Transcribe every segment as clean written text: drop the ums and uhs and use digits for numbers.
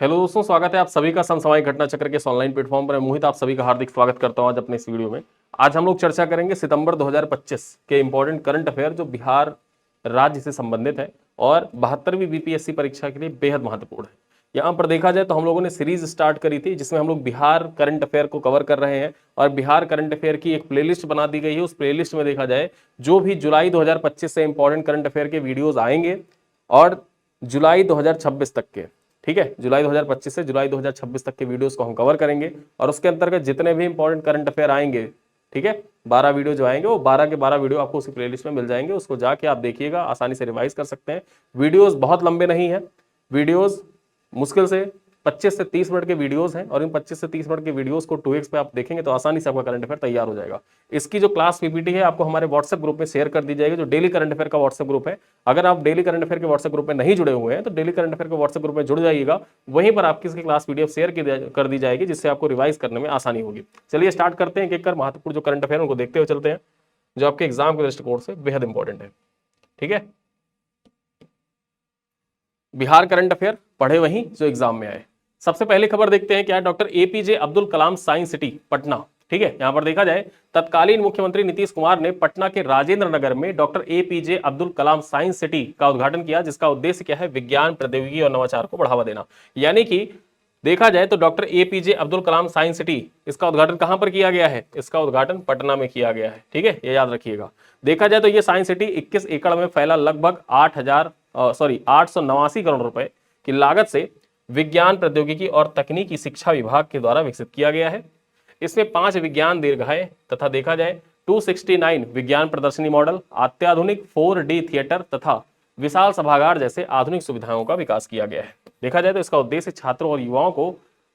Hello दोस्तों, स्वागत है आप सभी का समसामयिक घटना चक्र के इस ऑनलाइन प्लेटफॉर्म पर। मोहित आप सभी का हार्दिक स्वागत करता हूं आज अपने इस वीडियो में। आज हम लोग चर्चा करेंगे सितंबर 2025 के इंपॉर्टेंट करंट अफेयर जो बिहार राज्य से संबंधित है और 72वीं बीपीएससी परीक्षा के लिए बेहद महत्वपूर्ण है। यहाँ पर देखा जाए तो हम लोगों ने सीरीज स्टार्ट करी थी जिसमें हम लोग बिहार करंट अफेयर को कवर कर रहे हैं और बिहार करंट अफेयर की एक प्लेलिस्ट बना दी गई है। उस प्लेलिस्ट में देखा जाए जो भी जुलाई 2025 से इंपॉर्टेंट करंट अफेयर के वीडियोज आएंगे और जुलाई 2026 तक के, ठीक है, जुलाई 2025 से जुलाई 2026 तक के वीडियोस को हम कवर करेंगे और उसके अंतर्गत जितने भी इंपॉर्टेंट करंट अफेयर आएंगे, ठीक है, 12 वीडियो जो आएंगे वो 12 के 12 वीडियो आपको उसी प्लेलिस्ट में मिल जाएंगे। उसको जाके आप देखिएगा, आसानी से रिवाइज कर सकते हैं। वीडियोस बहुत लंबे नहीं है, वीडियोस मुश्किल से 25 से 30 मिनट के वीडियोस हैं और इन 25 से 30 मिनट के वीडियोस को 2x पे आप देखेंगे तो आसानी से आपका करंट अफेयर तैयार हो जाएगा। इसकी जो क्लास पीपीटी है आपको हमारे व्हाट्सएप ग्रुप में शेयर कर दी जाएगी, जो डेली करंट अफेयर का व्हाट्सएप ग्रुप है। अगर आप डेली करंट अफेयर के व्हाट्सएप ग्रुप में नहीं जुड़े हुए हैं तो डेली करंट अफेयर के व्हाट्सएप ग्रुप में जुड़ जाइएगा, वहीं पर आपकी इसकी क्लास पीडीएफ शेयर कर दी जाएगी जिससे आपको रिवाइज करने में आसानी होगी। चलिए स्टार्ट करते हैं, एक एक कर महत्वपूर्ण जो करंट अफेयर उनको देखते हुए चलते हैं जो आपके एग्जाम के दृष्टिकोण से बेहद इंपॉर्टेंट है। ठीक है, बिहार करंट अफेयर पढ़े वहीं जो एग्जाम में आए। सबसे पहले खबर देखते हैं क्या, doctor APJ Abdul Kalam science city Patna. ठीक है, यहां पर देखा जाए तत्कालीन मुख्यमंत्री नीतीश कुमार ने पटना के राजेंद्र नगर में doctor APJ Abdul Kalam science city का उद्घाटन किया, जिसका उद्देश्य क्या है, विज्ञान प्रौद्योगिकी और नवाचार को बढ़ावा देना। यानी कि देखा जाए तो doctor APJ Abdul Kalam science city, इसका उद्घाटन कहां पर किया गया है, इसका उद्घाटन पटना में किया गया है। ठीक है, ये याद रखिएगा। देखा जाए तो ये साइंस सिटी 21 एकड़ में फैला लगभग 889 करोड़ रुपए की लागत से विज्ञान प्रौद्योगिकी और तकनीकी शिक्षा विभाग के द्वारा विकसित किया गया है। इसमें 5 विज्ञान दीर्घाएं तथा देखा जाए 269 विज्ञान प्रदर्शनी मॉडल, अत्याधुनिक 4D थिएटर तथा विशाल सभागार जैसे आधुनिक सुविधाओं का विकास किया गया है। देखा जाए तो इसका उद्देश्य छात्रों और युवाओं को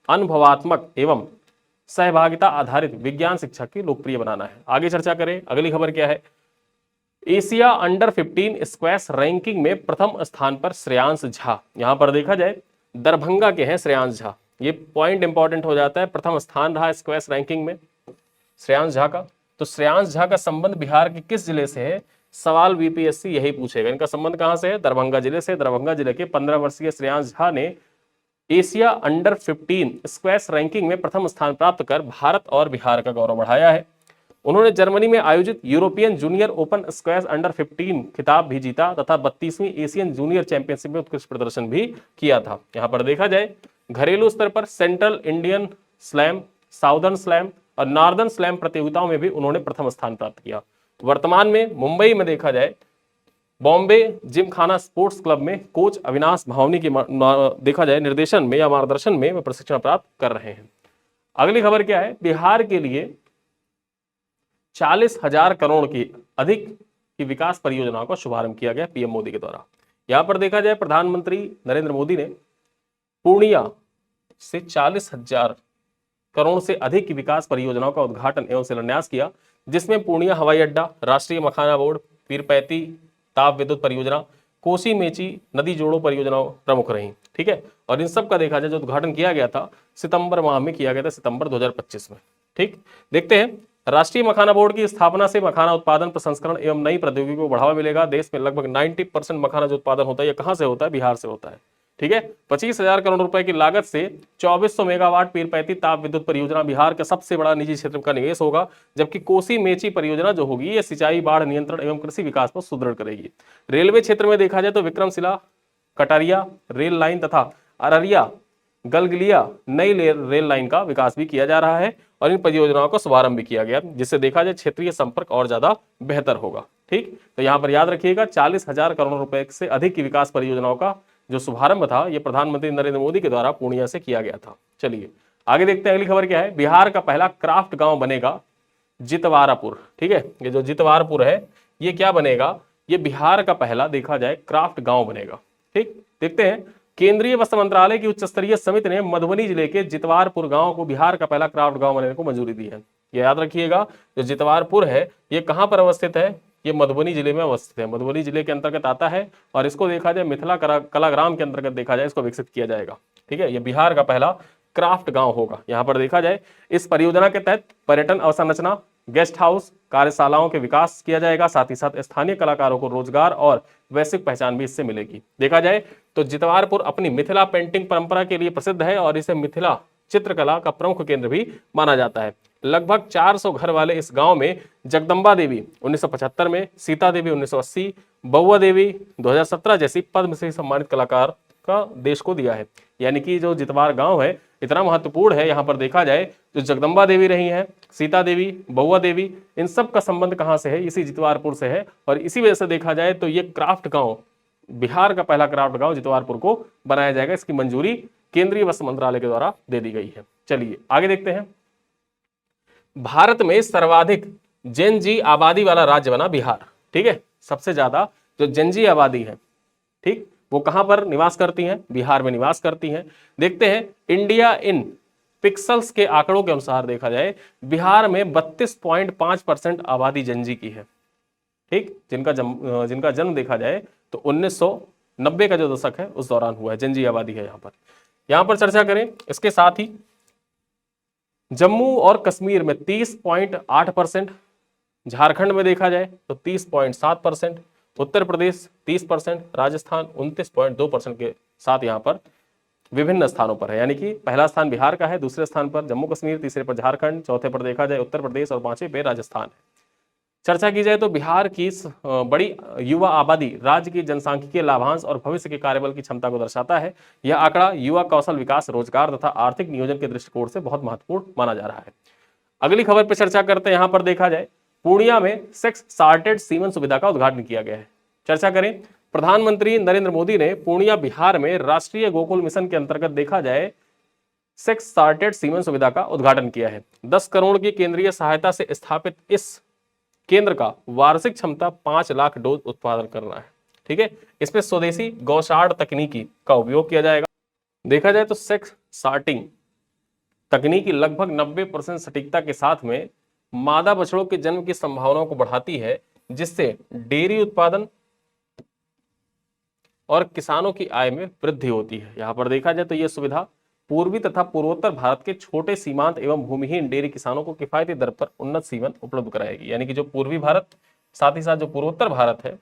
अनुभवात्मक एवं सहभागिता आधारित विज्ञान शिक्षा की लोकप्रिय बनाना है। आगे चर्चा करें, अगली खबर क्या है, एशिया अंडर 15 स्क्वैश रैंकिंग में प्रथम स्थान पर श्रेयांश झा। यहां पर देखा जाए दरभंगा के हैं श्रेयांश झा, ये पॉइंट इंपॉर्टेंट हो जाता है। प्रथम स्थान रहा स्क्वैश रैंकिंग में श्रेयांश झा का। तो श्रेयांश झा का संबंध बिहार के किस जिले से है, सवाल बीपीएससी यही पूछेगा। इनका संबंध कहां से है, दरभंगा जिले से। दरभंगा जिले के 15 वर्षीय श्रेयांश झा ने एशिया अंडर 15 स्क्वैश रैंकिंग में प्रथम स्थान प्राप्त कर भारत और बिहार का गौरव बढ़ाया है। उन्होंने जर्मनी में आयोजित European junior open squash under 15 खिताब भी जीता तथा 32वीं एशियन जूनियर चैंपियनशिप में उत्कृष्ट प्रदर्शन भी किया था। यहां पर देखा जाए घरेलू स्तर पर central Indian slam, southern slam और नॉर्दर्न स्लैम प्रतियोगिताओं में भी उन्होंने प्रथम स्थान प्राप्त किया। वर्तमान में मुंबई में देखा जाए बॉम्बे जिमखाना स्पोर्ट्स क्लब में कोच अविनाश भावनी के देखा जाए निर्देशन में या मार्गदर्शन में वे प्रशिक्षण प्राप्त कर रहे हैं। अगली खबर क्या है, बिहार के लिए 40,000 करोड़ की अधिक की विकास परियोजनाओं का शुभारंभ किया गया पीएम मोदी के द्वारा। यहां पर देखा जाए प्रधानमंत्री नरेंद्र मोदी ने पूर्णिया से 40,000 करोड़ से अधिक की विकास परियोजनाओं का उद्घाटन एवं शिलान्यास किया, जिसमें पूर्णिया हवाई अड्डा, राष्ट्रीय मखाना बोर्ड, पीरपैती ताप विद्युत परियोजना, कोसी मेची नदी जोड़ो परियोजना प्रमुख रही। ठीक है, और इन सब का देखा जाए जो उद्घाटन किया गया था सितंबर माह में किया गया था, सितंबर 2025 में। ठीक, देखते हैं राष्ट्रीय मखाना बोर्ड की स्थापना से मखाना उत्पादन, प्रसंस्करण एवं नई प्रौद्योगिकी को बढ़ावा मिलेगा। देश में लगभग 90% मखाना जो उत्पादन होता है ये कहां से होता है, बिहार से होता है। ठीक है, 25,000 करोड़ रुपए की लागत से 2400 मेगावाट पीरपैती ताप विद्युत परियोजना बिहार का सबसे बड़ा निजी क्षेत्र का निवेश होगा, जबकि कोसी मेची परियोजना जो होगी ये सिंचाई, बाढ़ नियंत्रण एवं कृषि विकास को सुदृढ़ करेगी। रेलवे क्षेत्र में देखा जाए तो विक्रमशिला कटारिया रेल लाइन तथा अररिया गलगलिया नई रेल लाइन का विकास भी किया जा रहा है और इन परियोजनाओं का शुभारंभ भी किया गया, जिससे देखा जाए क्षेत्रीय संपर्क और ज्यादा बेहतर होगा। ठीक, तो यहां पर याद रखिएगा 40,000 करोड़ रुपए से अधिक की विकास परियोजनाओं का जो शुभारंभ था ये प्रधानमंत्री नरेंद्र मोदी के द्वारा पूर्णिया से किया गया था। चलिए आगे देखते हैं, अगली खबर क्या है, बिहार का पहला क्राफ्ट गांव बनेगा जितवारपुर। ठीक है, ये जो जितवारपुर है ये क्या बनेगा, ये बिहार का पहला देखा जाए क्राफ्ट गांव बनेगा। ठीक, देखते हैं, केंद्रीय वस्त्र मंत्रालय की उच्च स्तरीय समिति ने मधुबनी जिले के जितवारपुर गांव को बिहार का पहला क्राफ्ट गांव बनाने को मंजूरी दी है। ये याद रखिएगा, जो जितवारपुर है ये कहां पर अवस्थित है, ये मधुबनी जिले में अवस्थित है, मधुबनी जिले के अंतर्गत आता है और इसको देखा जाए मिथिला कलाग्राम के अंतर्गत देखा जाए इसको विकसित किया जाएगा। ठीक है, ये बिहार का पहला क्राफ्ट गांव होगा। यहां पर देखा जाए इस परियोजना के तहत पर्यटन अवसंरचना, गेस्ट हाउस, कार्यशालाओं के विकास किया जाएगा। साथ ही साथ स्थानीय कलाकारों को रोजगार और वैश्विक पहचान भी इससे मिलेगी। देखा जाए तो जितवारपुर अपनी मिथिला पेंटिंग परंपरा के लिए प्रसिद्ध है और इसे मिथिला चित्रकला का प्रमुख केंद्र भी माना जाता है। लगभग 400 घर वाले इस गांव में जगदम्बा देवी 1975 में, सीता देवी 1980, बउआ देवी 2017 जैसी पद्मश्री सम्मानित कलाकार का देश को दिया है। यानी कि जो जितवार गांव है इतना महत्वपूर्ण है। यहाँ पर देखा जाए जो जगदम्बा देवी रही हैं, सीता देवी, बउआ देवी, इन सब का संबंध कहाँ से है? इसी जितवारपुर से है। और इसी वजह से देखा जाए तो ये क्राफ्ट गांव, बिहार का पहला क्राफ्ट गांव जितवारपुर को बनाया जाएगा। इसकी मंजूरी केंद्रीय वस्त्र मंत्रालय के द्वारा दे दी गई है। चलिए आगे देखते हैं। भारत में सर्वाधिक जैन जी आबादी वाला राज्य बना बिहार। ठीक है, सबसे ज्यादा जो जैन जी आबादी है, ठीक, वो कहां पर निवास करती हैं? बिहार में निवास करती हैं। देखते हैं इंडिया इन पिक्सल्स के आंकड़ों के अनुसार देखा जाए बिहार में 32.5% आबादी जंजी की है। ठीक, जिनका जन्म देखा जाए तो 1990 का जो दशक है उस दौरान हुआ है। जंजी आबादी है यहाँ पर चर्चा करें। इसके साथ ही जम्मू और कश्मीर में 30.8%, झारखंड में देखा जाए तो 30.7%, उत्तर प्रदेश 30%, राजस्थान 29.2% के साथ यहाँ पर विभिन्न स्थानों पर है। यानी कि पहला स्थान बिहार का है, दूसरे स्थान पर जम्मू कश्मीर, तीसरे पर झारखंड, चौथे पर देखा जाए उत्तर प्रदेश और पांचवें पे राजस्थान है। चर्चा की जाए तो बिहार की बड़ी युवा आबादी राज्य की जनसांख्यिकीय लाभांश और भविष्य के कार्यबल की क्षमता को दर्शाता है। यह आंकड़ा युवा कौशल विकास, रोजगार तथा आर्थिक नियोजन के दृष्टिकोण से बहुत महत्वपूर्ण माना जा रहा है। अगली खबर पर चर्चा करते हैं। यहाँ पर देखा जाए पूर्णिया में सेक्स सॉर्टेड सीमन सुविधा का उद्घाटन किया गया है। चर्चा करें, प्रधानमंत्री नरेंद्र मोदी ने पूर्णिया बिहार में राष्ट्रीय गोकुल मिशन के अंतर्गत देखा जाए सेक्स सॉर्टेड सीमन सुविधा का उद्घाटन किया है। 10 करोड़ की केंद्रीय सहायता से स्थापित इस केंद्र का वार्षिक क्षमता 5 लाख डोज उत्पादन करना है। ठीक है, इसमें स्वदेशी गौशार्ड तकनीकी का उपयोग किया जाएगा। देखा जाए तो सेक्स सॉर्टिंग तकनीकी लगभग 90% सटीकता के साथ में मादा बछड़ों के जन्म की संभावनाओं को बढ़ाती है, जिससे डेयरी उत्पादन और किसानों की आय में वृद्धि होती है। यहाँ पर देखा जाए तो यह सुविधा पूर्वी तथा पूर्वोत्तर भारत के छोटे सीमांत एवं भूमिहीन डेयरी किसानों को किफायती दर पर उन्नत सीमन उपलब्ध कराएगी। यानी कि जो पूर्वी भारत, साथ ही साथ जो पूर्वोत्तर भारत है,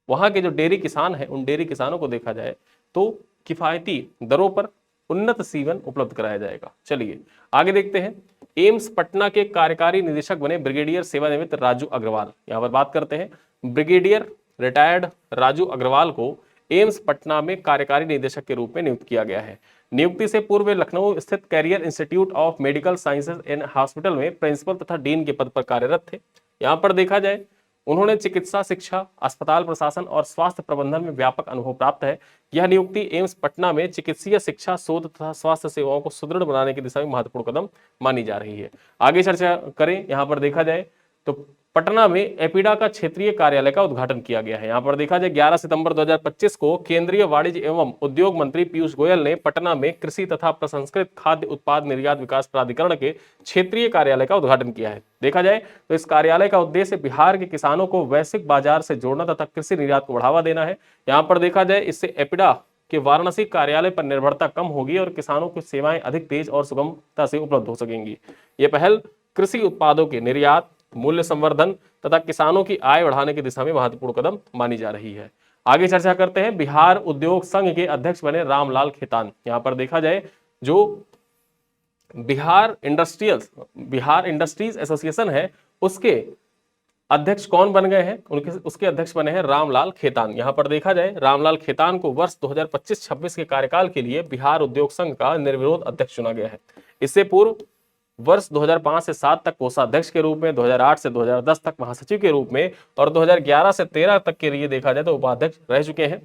वहां के जो डेयरी किसान है, उन डेयरी किसानों को देखा जाए तो किफायती दरों पर उन्नत सीमन उपलब्ध कराया जाएगा। चलिए आगे देखते हैं। एम्स पटना के कार्यकारी निदेशक बने ब्रिगेडियर सेवानिवृत्त राजू अग्रवाल। यहाँ पर बात करते हैं, ब्रिगेडियर रिटायर्ड राजू अग्रवाल को एम्स पटना में कार्यकारी निदेशक के रूप में नियुक्त किया गया है। नियुक्ति से पूर्व लखनऊ स्थित career institute of medical sciences and hospital में प्रिंसिपल तथा डीन के पद पर कार्यरत थे। यहाँ पर देखा जाए उन्होंने चिकित्सा शिक्षा, अस्पताल प्रशासन और स्वास्थ्य प्रबंधन में व्यापक अनुभव प्राप्त है। यह नियुक्ति एम्स पटना में चिकित्सीय शिक्षा, शोध तथा स्वास्थ्य सेवाओं को सुदृढ़ बनाने की दिशा में महत्वपूर्ण कदम मानी जा रही है। आगे चर्चा करें, यहाँ पर देखा जाए तो पटना में एपिडा का क्षेत्रीय कार्यालय का उद्घाटन किया गया है। यहाँ पर देखा जाए 11 सितंबर 2025 को केंद्रीय वाणिज्य एवं उद्योग मंत्री पीयूष गोयल ने पटना में कृषि तथा प्रसंस्कृत खाद्य उत्पाद निर्यात विकास प्राधिकरण के क्षेत्रीय कार्यालय का उद्घाटन किया है। देखा जाए तो इस कार्यालय का उद्देश्य बिहार के किसानों को वैश्विक बाजार से जोड़ना तथा कृषि निर्यात को बढ़ावा देना है। यहाँ पर देखा जाए इससे एपिडा के वाराणसी कार्यालय पर निर्भरता कम होगी और किसानों की सेवाएं अधिक तेज और सुगमता से उपलब्ध हो सकेंगी। ये पहल कृषि उत्पादों के निर्यात, मूल्य संवर्धन तथा किसानों की आय बढ़ाने की दिशा में महत्वपूर्ण कदम मानी जा रही है। आगे चर्चा करते हैं। बिहार उद्योग संघ के अध्यक्ष बने रामलाल खेतान। यहाँ पर देखा जाए जो बिहार इंडस्ट्रीज एसोसिएशन है उसके अध्यक्ष कौन बन गए हैं? उसके अध्यक्ष बने हैं रामलाल खेतान। यहाँ पर देखा जाए रामलाल खेतान को वर्ष 2025-26 के कार्यकाल के लिए बिहार उद्योग संघ का निर्विरोध अध्यक्ष चुना गया है। इससे पूर्व वर्ष 2005 से 7 तक कोषाध्यक्ष के रूप में, 2008 से 2010 तक महासचिव के रूप में और 2011 से 13 तक के लिए देखा जाए तो उपाध्यक्ष रह चुके हैं।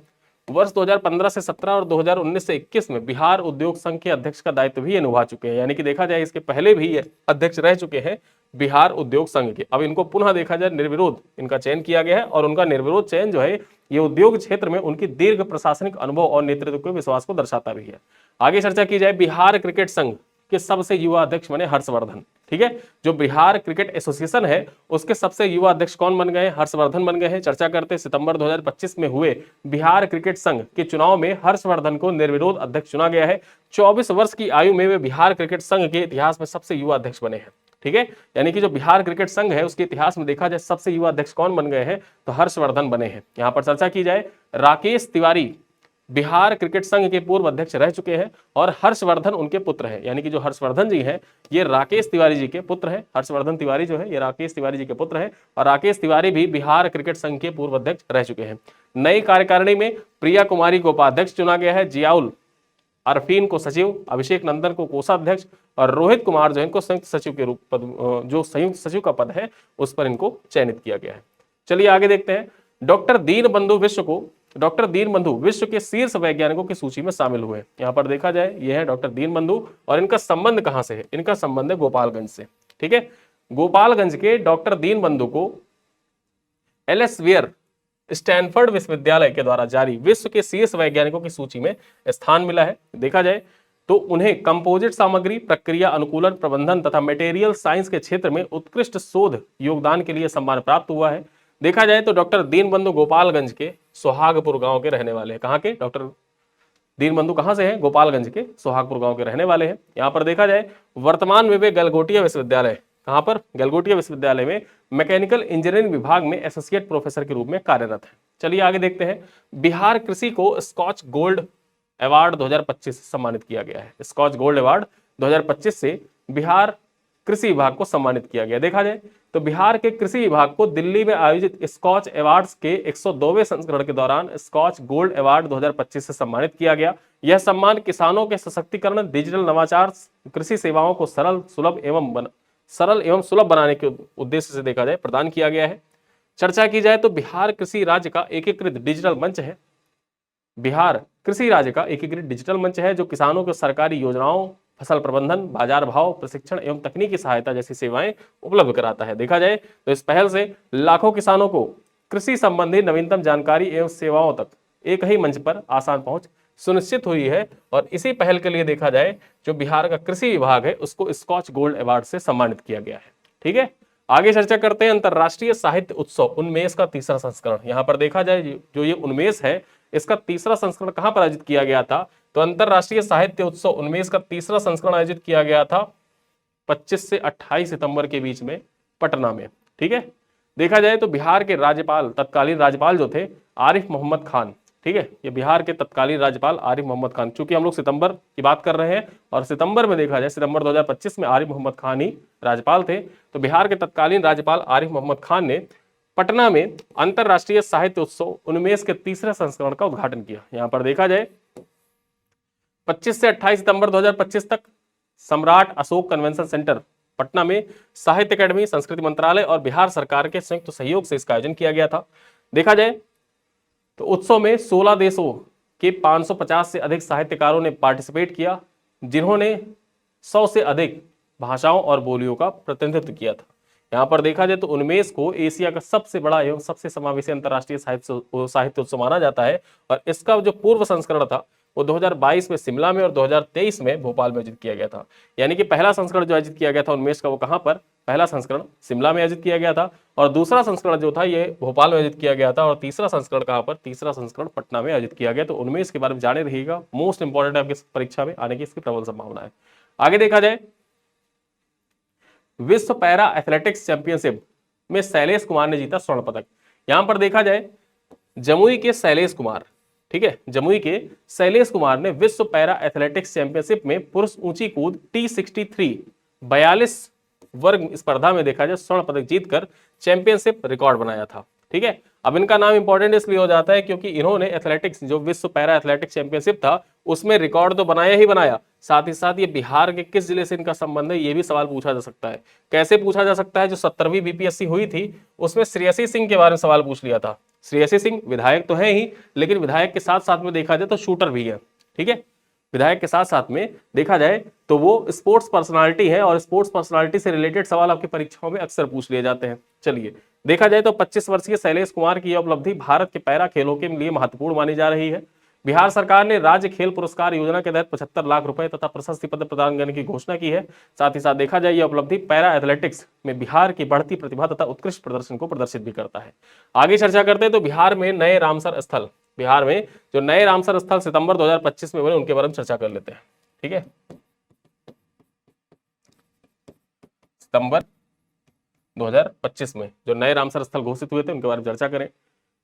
वर्ष 2015 से 17 और 2019 से 21 में बिहार उद्योग संघ के अध्यक्ष का दायित्व भी ये निभा चुके हैं। यानी कि देखा जाए इसके पहले भी ये अध्यक्ष रह चुके हैं बिहार उद्योग संघ के। अब इनको पुनः देखा जाए निर्विरोध इनका चयन किया गया है और उनका निर्विरोध चयन जो है ये उद्योग क्षेत्र में उनकी दीर्घ प्रशासनिक अनुभव और नेतृत्व के विश्वास को दर्शाता भी है। आगे चर्चा की जाए। बिहार क्रिकेट संघ के सबसे युवा अध्यक्ष बने हर्षवर्धन। ठीक है, जो बिहार क्रिकेट एसोसिएशन है उसके सबसे युवा अध्यक्ष कौन बन गए? हर्षवर्धन बन गए हैं। चर्चा करते सितंबर 2025 में हुए बिहार क्रिकेट संघ के चुनाव में हर्षवर्धन को निर्विरोध अध्यक्ष चुना गया है। 24 वर्ष की आयु में वे बिहार क्रिकेट संघ के इतिहास में सबसे युवा अध्यक्ष बने हैं। ठीक है, यानी कि जो बिहार क्रिकेट संघ है उसके इतिहास में देखा जाए सबसे युवा अध्यक्ष कौन बन गए हैं, तो हर्षवर्धन बने हैं। यहां पर चर्चा की जाए, राकेश तिवारी बिहार क्रिकेट संघ के पूर्व अध्यक्ष रह चुके हैं और हर्षवर्धन उनके पुत्र हैं, यानी कि जो हर्षवर्धन जी हैं ये राकेश तिवारी जी के पुत्र हैं। हर्षवर्धन तिवारी जो है ये राकेश तिवारी जी के पुत्र हैं और राकेश तिवारी भी बिहार क्रिकेट संघ के पूर्व अध्यक्ष रह चुके हैं। नई कार्यकारिणी में प्रिया कुमारी को उपाध्यक्ष चुना गया है, जियाउल अरफीन को सचिव, अभिषेक नंदन को कोषाध्यक्ष और रोहित कुमार जो इनको संयुक्त सचिव के रूप पद, जो संयुक्त सचिव का पद है उस पर इनको चयनित किया गया है। चलिए आगे देखते हैं। डॉक्टर दीनबंधु विश्व के शीर्ष वैज्ञानिकों की सूची में शामिल हुए। यहां पर देखा जाए ये है डॉक्टर दीनबंधु और इनका संबंध कहां से है, इनका संबंध है गोपालगंज से। ठीक है, गोपालगंज के डॉक्टर दीनबंधु को एलेसवेयर स्टैनफोर्ड विश्वविद्यालय के द्वारा जारी विश्व के शीर्ष वैज्ञानिकों की सूची में स्थान मिला है। देखा जाए तो उन्हें कंपोजिट सामग्री, प्रक्रिया अनुकूलन, प्रबंधन तथा मटेरियल साइंस के क्षेत्र में उत्कृष्ट शोध योगदान के लिए सम्मान प्राप्त हुआ है। देखा जाए तो डॉक्टर दीनबंधु गोपालगंज के सुहागपुर गांव के रहने वाले हैं। कहां के डॉक्टर दीनबंधु कहां से हैं, गोपालगंज के सुहागपुर गांव के रहने वाले हैं। यहां पर देखा जाए वर्तमान में वे गलगोटिया विश्वविद्यालय, कहां पर, गलगोटिया विश्वविद्यालय में मैकेनिकल इंजीनियरिंग विभाग में एसोसिएट प्रोफेसर के रूप में कार्यरत है। चलिए आगे देखते हैं। बिहार कृषि को स्कॉच गोल्ड अवार्ड 2025 से सम्मानित किया गया है। स्कॉच गोल्ड अवार्ड 2025 से बिहार कृषि विभाग को सम्मानित किया गया। देखा जाए तो बिहार के कृषि विभाग को दिल्ली में आयोजित स्कॉच अवार्ड्स के 102वें संस्करण के दौरान स्कॉच गोल्ड अवार्ड 2025 से सम्मानित किया गया। यह सम्मान किसानों के सशक्तिकरण, डिजिटल नवाचार, कृषि सेवाओं को सरल एवं सुलभ बनाने के उद्देश्य से देखा जाए प्रदान किया गया है। चर्चा की जाए तो बिहार कृषि राज्य का एकीकृत डिजिटल मंच है। बिहार कृषि राज्य का एकीकृत डिजिटल मंच है जो किसानों को सरकारी योजनाओं, फसल प्रबंधन, बाजार भाव, प्रशिक्षण एवं तकनीकी सहायता जैसी सेवाएं उपलब्ध कराता है। देखा जाए तो इस पहल से लाखों किसानों को कृषि संबंधी नवीनतम जानकारी एवं सेवाओं तक एक ही मंच पर आसान पहुंच सुनिश्चित हुई है और इसी पहल के लिए देखा जाए जो बिहार का कृषि विभाग है उसको स्कॉच गोल्ड अवार्ड से सम्मानित किया गया है। ठीक है, आगे चर्चा करते हैं अंतरराष्ट्रीय साहित्य उत्सव उन्मेष का तीसरा संस्करण। यहां पर देखा जाए जो ये उन्मेष है इसका तीसरा संस्करण कहां पर आयोजित किया गया था, तो अंतरराष्ट्रीय साहित्य उत्सव उन्मेष का तीसरा संस्करण आयोजित किया गया था 25 से 28 सितंबर के बीच में पटना में। ठीक है, देखा जाए तो बिहार के राज्यपाल, तत्कालीन राज्यपाल जो थे आरिफ मोहम्मद खान, ठीक है, ये बिहार के तत्कालीन राज्यपाल आरिफ मोहम्मद खान, चूंकि हम लोग सितंबर की बात कर रहे हैं और सितंबर में देखा जाए सितंबर 2025 में आरिफ मोहम्मद खान ही राज्यपाल थे, तो बिहार के तत्कालीन राज्यपाल आरिफ मोहम्मद खान ने पटना में अंतरराष्ट्रीय साहित्य उत्सव उन्मेष के तीसरे संस्करण का उद्घाटन किया। यहां पर देखा जाए 25 से 28 सितंबर 2025 तक सम्राट अशोक कन्वेंशन सेंटर पटना में साहित्य अकादमी, संस्कृति मंत्रालय और बिहार सरकार के संयुक्त सहयोग से इसका आयोजन किया गया था। देखा जाए तो उत्सव में 16 देशों के 550 से अधिक साहित्यकारों ने पार्टिसिपेट किया जिन्होंने 100 से अधिक भाषाओं और बोलियों का प्रतिनिधित्व किया था। यहाँ पर देखा जाए तो उन्मेष को एशिया का सबसे बड़ा एवं सबसे समावेशी अंतर्राष्ट्रीय साहित्य उत्सव माना जाता है और इसका जो पूर्व संस्करण था वो 2022 में शिमला में और 2023 में भोपाल में आयोजित किया गया था। यानी कि पहला संस्करण जो आयोजित किया गया था उन्मेष का वो कहाँ पर, पहला संस्करण शिमला में आयोजित किया गया था और दूसरा संस्करण जो था ये भोपाल में आयोजित किया गया था और तीसरा संस्करण कहाँ पर, तीसरा संस्करण पटना में आयोजित किया गया। तो उन्मेष के बारे में जाने रहिएगा, मोस्ट इंपॉर्टेंट है आपकी परीक्षा में आने की इसकी प्रबल संभावना है। आगे देखा जाए विश्व पैरा एथलेटिक्स चैंपियनशिप में शैलेश कुमार ने जीता स्वर्ण पदक। यहां पर देखा जाए जमुई के शैलेश कुमार, ठीक है, जमुई के शैलेश कुमार ने विश्व पैरा एथलेटिक्स चैंपियनशिप में पुरुष ऊंची कूद T63 42 वर्ग स्पर्धा में देखा जाए स्वर्ण पदक जीतकर चैंपियनशिप रिकॉर्ड बनाया था। ठीक है, अब इनका नाम इंपॉर्टेंट इसलिए हो जाता है क्योंकि इन्होंने एथलेटिक्स जो विश्व पैरा एथलेटिक्स चैंपियनशिप था उसमें रिकॉर्ड तो बनाया ही बनाया, साथ ही साथ ये बिहार के किस जिले से इनका संबंध है ये भी सवाल पूछा जा सकता है। कैसे पूछा जा सकता है, जो 70वीं बीपीएससी हुई थी उसमें श्रेयसी सिंह के बारे में सवाल पूछ लिया था। श्रेयसी सिंह विधायक तो है ही लेकिन विधायक के साथ साथ में देखा जाए तो शूटर भी है। ठीक है, विधायक के साथ साथ में देखा जाए तो वो स्पोर्ट्स पर्सनालिटी है और स्पोर्ट्स पर्सनालिटी से रिलेटेड सवाल आपकी परीक्षाओं में अक्सर पूछ लिए जाते हैं। चलिए देखा जाए तो 25 वर्षीय शैलेश कुमार की यह उपलब्धि भारत के पैरा खेलों के लिए महत्वपूर्ण मानी जा रही है। बिहार सरकार ने राज्य खेल पुरस्कार योजना के तहत 75 लाख रुपए तथा प्रशस्ति पत्र प्रदान करने की घोषणा की है। साथ ही साथ देखा जाए यह उपलब्धि पैरा एथलेटिक्स में बिहार की बढ़ती प्रतिभा तथा उत्कृष्ट प्रदर्शन को प्रदर्शित भी करता है। आगे चर्चा करते हैं तो बिहार में नए रामसर स्थल, बिहार में जो नए रामसर स्थल सितंबर 2025 में बने उनके बारे में चर्चा कर लेते हैं। ठीक है, सितंबर 2025 में जो नए रामसर स्थल घोषित हुए थे उनके बारे में चर्चा करें।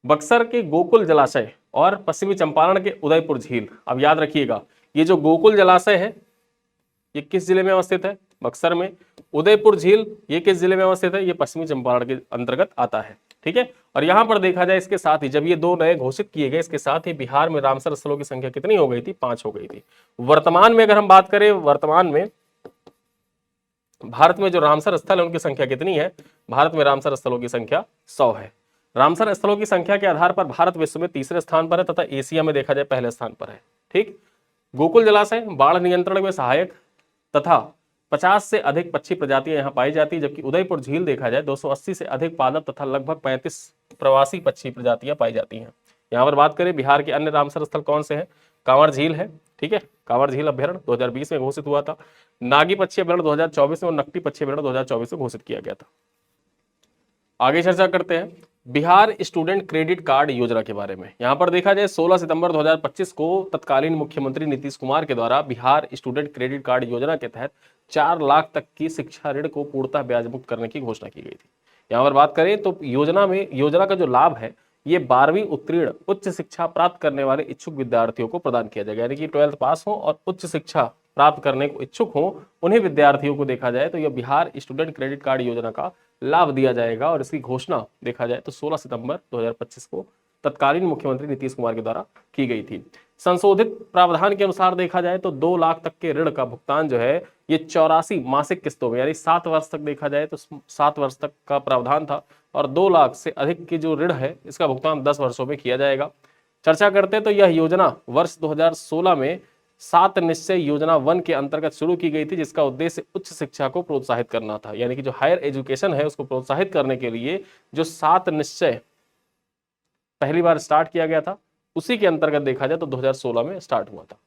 बक्सर के गोकुल जलाशय और पश्चिमी चंपारण के उदयपुर झील। अब याद रखिएगा, ये जो गोकुल जलाशय है ये किस जिले में अवस्थित है? बक्सर में। उदयपुर झील ये किस जिले में अवस्थित है? ये पश्चिमी चंपारण के अंतर्गत आता है। ठीक है, और यहां पर देखा जाए इसके साथ ही जब ये दो नए घोषित किए गए, इसके साथ ही बिहार में रामसर स्थलों की संख्या कितनी हो गई थी? 5 हो गई थी। वर्तमान में अगर हम बात करें, वर्तमान में भारत में जो रामसर स्थल है उनकी संख्या कितनी है? भारत में रामसर स्थलों की संख्या 100 है। रामसर स्थलों की संख्या के आधार पर भारत विश्व में तीसरे स्थान पर है तथा एशिया में देखा जाए पहले स्थान पर है। ठीक, गोकुल जलाशय बाढ़ नियंत्रण में सहायक तथा 50 से अधिक पक्षी प्रजातियां यहां पाई जाती है, जबकि उदयपुर झील देखा जाए 280 से अधिक पादप तथा लगभग 35 प्रवासी पक्षी प्रजातियां पाई जाती हैं। यहां पर बात करें बिहार के अन्य रामसर स्थल कौन से हैं? कांवर झील है। ठीक है, कांवर झील अभ्यारण्य 2020 में घोषित हुआ था। नागी पक्षी अभ्यारण्य 2024 में और नकटी पक्षी अभ्यारण्य 2024 में घोषित किया गया था। आगे चर्चा करते हैं बिहार स्टूडेंट क्रेडिट कार्ड योजना के बारे में। यहां पर देखा जाए 16 सितंबर 2025 को तत्कालीन मुख्यमंत्री नीतीश कुमार के द्वारा बिहार स्टूडेंट क्रेडिट कार्ड योजना के तहत 4 लाख तक की शिक्षा ऋण को पूर्णतः ब्याज मुक्त करने की घोषणा की गई थी। यहां पर बात करें तो योजना का जो लाभ है ये 12वीं उत्तीर्ण उच्च शिक्षा प्राप्त करने वाले इच्छुक विद्यार्थियों को प्रदान किया जाएगा, यानी कि 12th पास हो और उच्च शिक्षा प्राप्त करने को इच्छुक हो उन्हीं विद्यार्थियों को देखा जाए तो यह बिहार स्टूडेंट क्रेडिट कार्ड योजना का लाभ दिया जाएगा। और इसकी घोषणा देखा जाए तो 16 सितंबर 2025 को तत्कालीन मुख्यमंत्री नीतीश कुमार के द्वारा की गई थी। संशोधित प्रावधान के अनुसार देखा जाए तो 2 लाख तक के ऋण का भुगतान जो है ये 84 मासिक किस्तों में, यानी 7 वर्ष तक देखा जाए तो 7 वर्ष तक का प्रावधान था, और 2 लाख से अधिक की जो ऋण है इसका भुगतान 10 वर्षों में किया जाएगा। चर्चा करते तो यह योजना वर्ष 2016 में 7 निश्चय योजना 1 के अंतर्गत शुरू की गई थी, जिसका उद्देश्य उच्च शिक्षा को प्रोत्साहित करना था, यानी कि जो हायर एजुकेशन है उसको प्रोत्साहित करने के लिए जो 7 निश्चय पहली बार स्टार्ट किया गया था उसी के अंतर्गत देखा जाए तो 2016 में स्टार्ट हुआ था।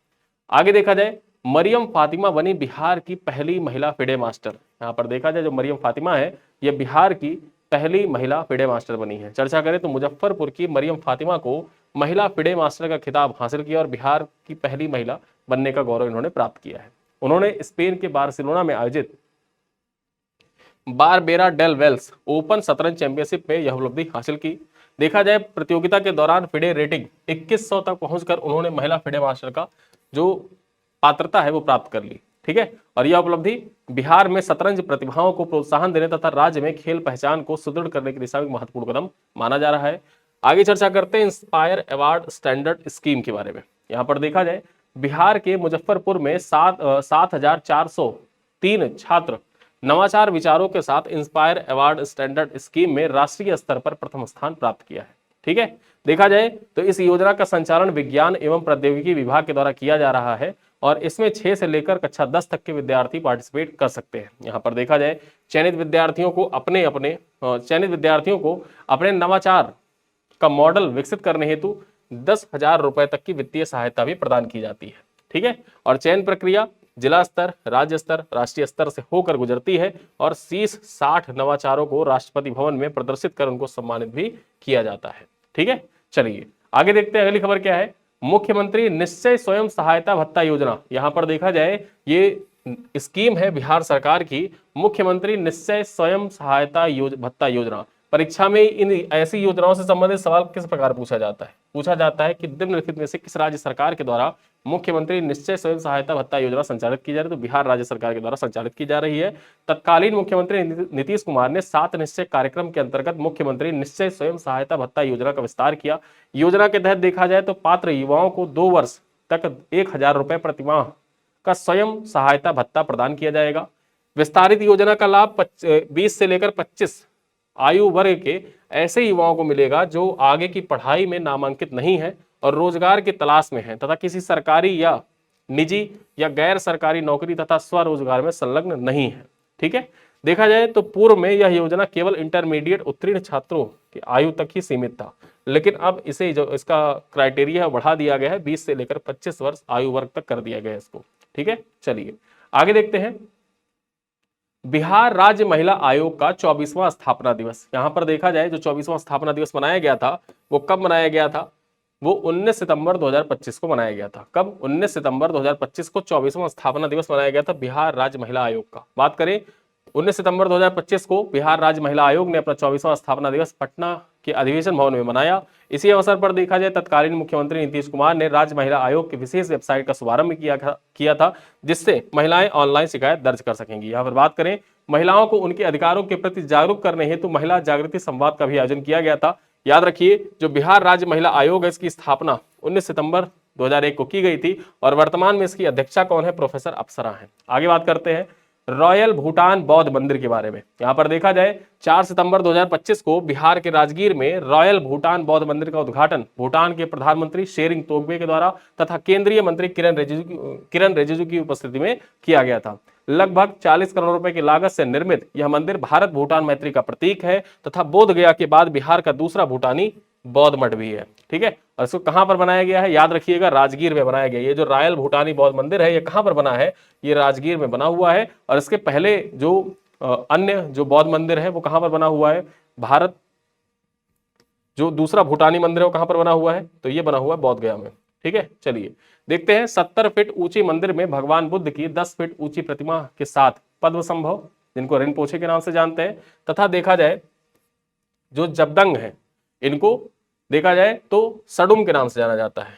आगे देखा जाए मरियम फातिमा बनी बिहार की पहली महिला फिडे मास्टर। यहाँ पर देखा जाए जो मरियम फातिमा है यह बिहार की पहली महिला फिडे मास्टर बनी है। चर्चा करें तो मुजफ्फरपुर की मरियम फातिमा को महिला फिडे मास्टर का खिताब हासिल किया और बिहार की पहली महिला बनने का गौरव इन्होंने प्राप्त किया है। उन्होंने स्पेन के बार्सिलोना में आयोजित बारबेरा डेल वेल्स ओपन शतरंज चैंपियनशिप में यह उपलब्धि हासिल की। देखा जाए प्रतियोगिता के दौरान फिडे रेटिंग 2100 तक पहुंचकर उन्होंने महिला फिडे मास्टर का जो पात्रता है वो प्राप्त कर ली। ठीक है, और यह उपलब्धि बिहार में शतरंज प्रतिभाओं को प्रोत्साहन देने तथा राज्य में खेल पहचान को सुदृढ़ करने की दिशा में महत्वपूर्ण कदम माना जा रहा है। आगे चर्चा करते हैं इंस्पायर अवार्ड स्टैंडर्ड स्कीम के बारे में। यहाँ पर देखा जाए बिहार के मुजफ्फरपुर में 7,403 छात्र नवाचार विचारों के साथ इंस्पायर अवार्ड स्टैंडर्ड स्कीम में राष्ट्रीय स्तर पर प्रथम स्थान प्राप्त किया है। ठीक है, देखा जाए तो इस योजना का संचालन विज्ञान एवं प्रौद्योगिकी विभाग के द्वारा किया जा रहा है और इसमें 6 से लेकर कक्षा 10 तक के विद्यार्थी पार्टिसिपेट कर सकते हैं। यहाँ पर देखा जाए चयनित विद्यार्थियों को अपने नवाचार का मॉडल विकसित करने हेतु 10,000 रुपए तक की वित्तीय सहायता भी प्रदान की जाती है। ठीक है, और चयन प्रक्रिया जिला स्तर, राज्य स्तर, राष्ट्रीय स्तर से होकर गुजरती है और शीर्ष 60 नवाचारों को राष्ट्रपति भवन में प्रदर्शित कर उनको सम्मानित भी किया जाता है। ठीक है, चलिए आगे देखते हैं अगली खबर क्या है। मुख्यमंत्री निश्चय स्वयं सहायता भत्ता योजना। यहां पर देखा जाए ये स्कीम है बिहार सरकार की मुख्यमंत्री निश्चय स्वयं सहायता भत्ता योजना। परीक्षा में इन ऐसी योजनाओं से संबंधित सवाल किस प्रकार पूछा जाता है? पूछा जाता है कि निम्नलिखित में से किस राज्य सरकार के द्वारा मुख्यमंत्री निश्चय स्वयं सहायता भत्ता योजना संचालित की जा रही है? तो बिहार राज्य सरकार के द्वारा संचालित की जा रही है। तत्कालीन मुख्यमंत्री नीतीश कुमार ने 7 निश्चय कार्यक्रम के अंतर्गत मुख्यमंत्री निश्चय स्वयं सहायता भत्ता योजना का विस्तार किया। योजना के तहत देखा जाए तो पात्र युवाओं को 2 वर्ष तक 1,000 रुपए प्रतिमाह का स्वयं सहायता भत्ता प्रदान किया जाएगा। विस्तारित योजना का लाभ 20 से लेकर 25 आयु वर्ग के ऐसे युवाओं को मिलेगा जो आगे की पढ़ाई में नामांकित नहीं है और रोजगार की तलाश में है तथा किसी सरकारी या निजी या गैर सरकारी नौकरी तथा स्वरोजगार में संलग्न नहीं है। ठीक है, देखा जाए तो पूर्व में यह योजना केवल इंटरमीडिएट उत्तीर्ण छात्रों की आयु तक ही सीमित था, लेकिन अब इसे जो इसका क्राइटेरिया है बढ़ा दिया गया है, 20 से लेकर 25 वर्ष आयु वर्ग तक कर दिया गया है इसको। ठीक है, चलिए आगे देखते हैं बिहार राज्य महिला आयोग का 24वां स्थापना दिवस। यहां पर देखा जाए जो 24वां स्थापना दिवस मनाया गया था वो कब मनाया गया था? वो 19 सितंबर 2025 को मनाया गया था। कब? 19 सितंबर 2025 को 24वां स्थापना दिवस मनाया गया था बिहार राज्य महिला आयोग का। बात करें 19 सितंबर 2025 को बिहार राज्य महिला आयोग ने अपना 24वां स्थापना दिवस पटना के अधिवेशन भवन में मनाया। इसी अवसर पर देखा जाए तत्कालीन मुख्यमंत्री नीतीश कुमार ने राज्य महिला आयोग की विशेष वेबसाइट का शुभारंभ किया था, जिससे महिलाएं ऑनलाइन शिकायत दर्ज कर सकेंगी। यहाँ पर बात करें, महिलाओं को उनके अधिकारों के प्रति जागरूक करने हेतु महिला जागृति संवाद का भी आयोजन किया गया था। याद रखिए, जो बिहार राज्य महिला आयोग है, इसकी स्थापना 19 सितंबर 2001 को की गई थी और वर्तमान में इसकी अध्यक्षा कौन है? प्रोफेसर अप्सरा हैं। आगे बात करते हैं रॉयल भूटान बौद्ध मंदिर के बारे में। यहां पर देखा जाए 4 सितंबर 2025 को बिहार के राजगीर में रॉयल भूटान बौद्ध मंदिर का उद्घाटन भूटान के प्रधानमंत्री शेरिंग तोब्गे के द्वारा तथा केंद्रीय मंत्री किरण रिजिजू की उपस्थिति में किया गया था। लगभग 40 करोड़ रुपए की लागत से निर्मित यह मंदिर भारत भूटान मैत्री का प्रतीक है तथा बोध गया के बाद बिहार का दूसरा भूटानी बौद्ध मठ भी है। ठीक है, और इसको कहां पर बनाया गया है? याद रखिएगा, राजगीर में बनाया गया। ये जो रॉयल भूटानी बौद्ध मंदिर है, ये कहां पर बना है? ये राजगीर में बना हुआ है। और इसके पहले जो अन्य जो बौद्ध मंदिर है वो कहां पर बना हुआ है? भारत जो दूसरा भूटानी मंदिर है वो कहां पर बना हुआ है? तो ये बना हुआ है बोध गया में। ठीक है, चलिए देखते हैं। 70 फीट ऊंची मंदिर में भगवान बुद्ध की 10 फीट ऊंची प्रतिमा के साथ पद्म संभव, जिनको रिनपोछे के नाम से जानते हैं, तथा देखा जाए जो जबदंग है, इनको देखा जाए तो सडुम के नाम से जाना जाता है।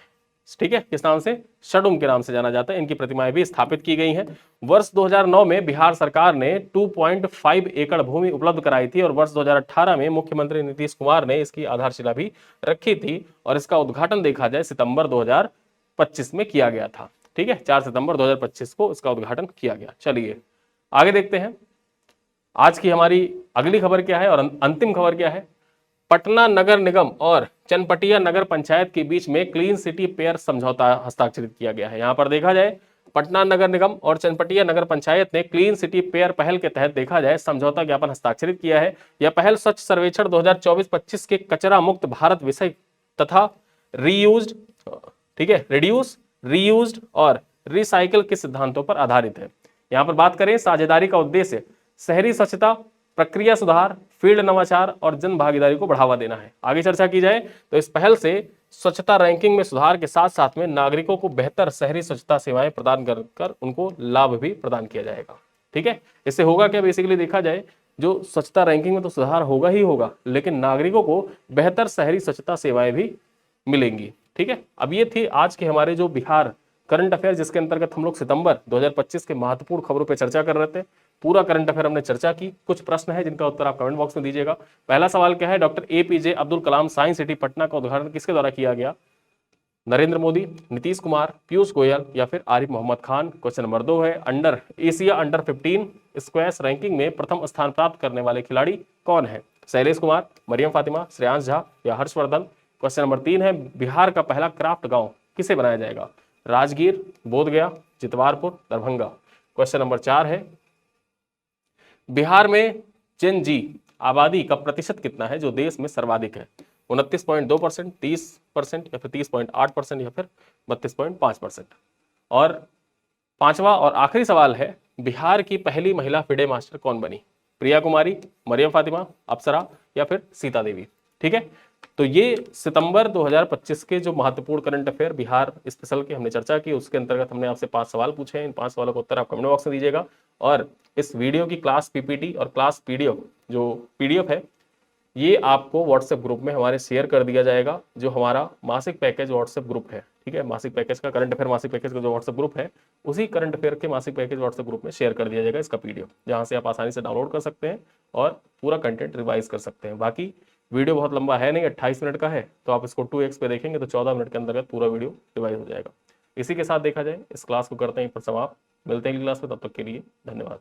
ठीक है, किस नाम से? सडुम के नाम से जाना जाता है। इनकी प्रतिमाएं भी स्थापित की गई हैं। वर्ष 2009 में बिहार सरकार ने 2.5 एकड़ भूमि उपलब्ध कराई थी और वर्ष 2018 में मुख्यमंत्री नीतीश कुमार ने इसकी आधारशिला भी रखी थी और इसका उद्घाटन देखा जाए सितंबर 2025 में किया गया था। ठीक है, 4 सितंबर 2025 को इसका उद्घाटन किया गया। चलिए आगे देखते हैं आज की हमारी अगली खबर क्या है और अंतिम खबर क्या है। पटना नगर निगम और चनपटिया नगर पंचायत के बीच में क्लीन सिटी पेयर समझौता हस्ताक्षरित किया गया है। यहां पर देखा जाए पटना नगर निगम और चनपटिया नगर पंचायत ने क्लीन सिटी पेयर पहल के तहत देखा जाए समझौता ज्ञापन हस्ताक्षरित किया है। यह पहल स्वच्छ सर्वेक्षण 2024-25 के कचरा मुक्त भारत विषय तथा रीयूज्ड, ठीक है, रिड्यूस, रीयूज्ड और रिसाइकिल के सिद्धांतों पर आधारित है। यहां पर बात करें, साझेदारी का उद्देश्य शहरी स्वच्छता, प्रक्रिया सुधार, फील्ड नवाचार और जन भागीदारी को बढ़ावा देना है। आगे चर्चा की जाए तो इस पहल से स्वच्छता रैंकिंग में सुधार के साथ साथ में नागरिकों को बेहतर शहरी स्वच्छता सेवाएं प्रदान कर उनको लाभ भी प्रदान किया जाएगा। ठीक है, इससे होगा क्या? बेसिकली देखा जाए जो स्वच्छता रैंकिंग में तो सुधार होगा ही होगा, लेकिन नागरिकों को बेहतर शहरी स्वच्छता सेवाएं भी मिलेंगी। ठीक है, अब ये थी आज के हमारे जो बिहार करंट अफेयर, जिसके अंतर्गत हम लोग सितंबर 2025 के महत्वपूर्ण खबरों पर चर्चा कर रहे थे। पूरा करंट अफेयर हमने चर्चा की। कुछ प्रश्न है जिनका उत्तर आप कमेंट बॉक्स में दीजिएगा। पहला सवाल क्या है? Doctor APJ Abdul Kalam science city Patna का उद्घाटन किसके द्वारा किया गया? नरेंद्र मोदी, नीतीश कुमार, पीयूष गोयल या फिर आरिफ मोहम्मद खान। क्वेश्चन नंबर 2 है एशिया अंडर 15 स्क्वैश रैंकिंग में प्रथम स्थान प्राप्त करने वाले खिलाड़ी कौन है? शैलेश कुमार, मरियम फातिमा, श्रेयांश झा या हर्षवर्धन। क्वेश्चन नंबर 3 है बिहार का पहला क्राफ्ट गांव किसे बनाया जाएगा? राजगीर, बोधगया, जितवारपुर, दरभंगा। क्वेश्चन नंबर 4 है बिहार में जेन जी आबादी का प्रतिशत कितना है जो देश में सर्वाधिक है? 29.2%, 30% या फिर 30.8% या फिर 32.5%। और पांचवा और आखिरी सवाल है बिहार की पहली महिला फिडे मास्टर कौन बनी? प्रिया कुमारी, मरियम फातिमा, अप्सरा या फिर सीता देवी। ठीक है, तो ये सितंबर 2025 के जो महत्वपूर्ण करंट अफेयर बिहार स्पेशल की हमने चर्चा की, उसके अंतर्गत हमने आपसे 5 सवाल पूछे हैं। इन 5 सवालों का उत्तर आप कमेंट बॉक्स में दीजिएगा। और इस वीडियो की क्लास PPT और क्लास PDF जो PDF है, ये आपको व्हाट्सएप ग्रुप में हमारे शेयर कर दिया जाएगा, जो हमारा मासिक पैकेज व्हाट्सएप ग्रुप है। ठीक है, मासिक पैकेज का करंट अफेयर मासिक पैकेज का जो व्हाट्सएप ग्रुप है, उसी करंट अफेयर के मासिक पैकेज व्हाट्सएप ग्रुप में शेयर कर दिया जाएगा इसका PDF, जहां से आप आसानी से डाउनलोड कर सकते हैं और पूरा कंटेंट रिवाइज कर सकते हैं। बाकी वीडियो बहुत लंबा है नहीं, 28 मिनट का है, तो आप इसको 2x पे देखेंगे तो 14 मिनट के अंतर्गत पूरा वीडियो रिवाइज हो जाएगा। इसी के साथ देखा जाए इस क्लास को करते हैं पर समाप्त। मिलते हैं अगली क्लास में, तब तक के लिए धन्यवाद।